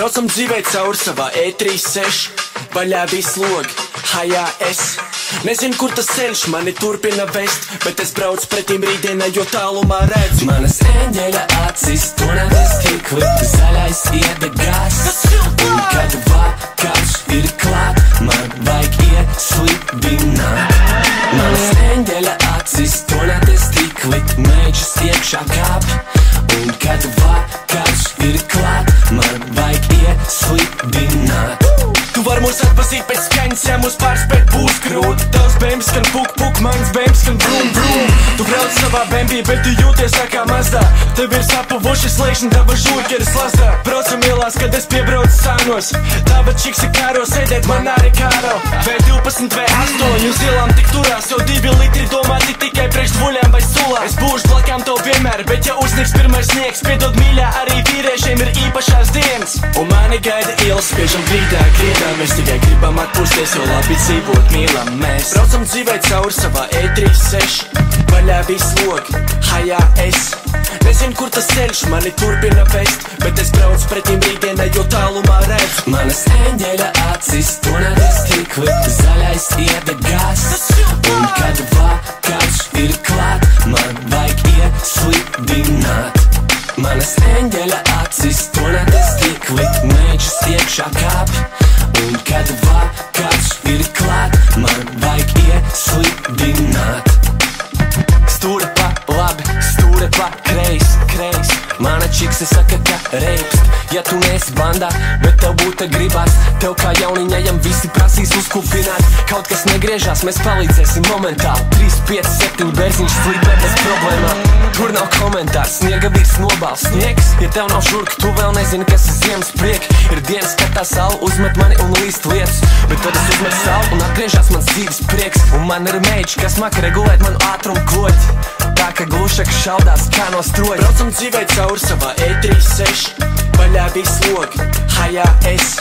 Braucam dzīvē caur savā E36, vaļā viss logi, hajā es. Nezinu, kur tas ceļš mani turpina vest, bet es braucu pretīm rītdienai, jo tālumā redzu manas eņģeļa acis, to nevis tikli, zaļais iedegās. Un kad vakars ir klāt, man vajag ieslidināt. Manas eņģeļa acis, to nevis tikli, mēģis iekšā kāp. Un kad vakars ir klāt, man vajag ieslidināt. Tu vari mūs atpazīt pēc skaņas, ja mūs pārspēt būs grūti. Tavs bēmbis skan puk puk, mans bēmbis skan brum brum. Tu brauc savā bēmbī, bet tu jūties tā kā Mazdā. Tev ir sapuvuši slēgšņi, tava žurkeris lazdā. Braucam ielās, kad es piebraucu sānos. Tava čiks ir kāro, sēdēt man arī kāro. V12, V8, uz ielām tik turās, jo 2 litri domāti tikai priekš dvuļām vai sulā. Es būšu blakām tev vienmēr, bet ja uzsniegs pirmais sniegs, piedod mīļā, arī vīriešiem ir īpašās dienas. Un mani gaida ielas, spiežam grīdā, grīdā. Mēs tikai gribam atpūsties, jo labi dzīvot mīlam mēs. Braucam dzīvē caur savā E36, vaļā viss logi, hajā es. Nezinu, kur tas ceļš mani turpina vest, bet es braucu pretīm rītdienai, jo tālumā redzu manas eņģeļa acis, to nevis tikli, zaļais iedegās. Un kad vakars ir klāt, man vajag ieslidināt. Manas eņģeļa acis, to nevis tikli, mēģis iekšā kāp. Un kad vakars ir klāt, man vajag ieslidināt. Stūre pa labi, stūre pa kreis, kreis. Mana čikse saka, ka reibst, ja tu neesi bandā, bet tev būtu gribās. Tev kā jauniņajam visi prasīs uzkupināt. Kaut kas negriežās, mēs palīdzēsim momentāli. 3, 5, 7 bērziņš slīdē bez problēmām. Tur nav komentārs, sniega virs nobals sniegs. Ja tev nav žurka, tu vēl nezini, kas ir ziemas priek. Ir dienas, kad tā saule uzmet mani un līst lietas, bet tad es uzmet sauli un atgriežās mans dzīves prieks. Un man ir meģi, kas maka regulēt manu ātrumu kloķi, tā ka glušaka šaudās kā no stroļa. Braucam dzīvē caur savā E36, vaļā viss logi, hajā es.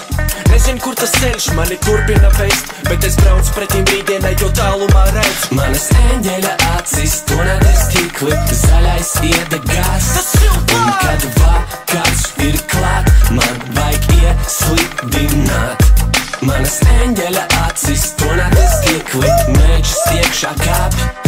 Nezinu, kur tas ceļš mani turpina vest, bet es braucu pretīm rītdienai, jo tālumā redzu manas eņģeļa acis, to nevis tikli, zaļais iedegās. Un kad vakars ir klāt, man vajag ieslidināt. Manas eņģeļa acis, to nevis tikli, mēģis iekšā kāp.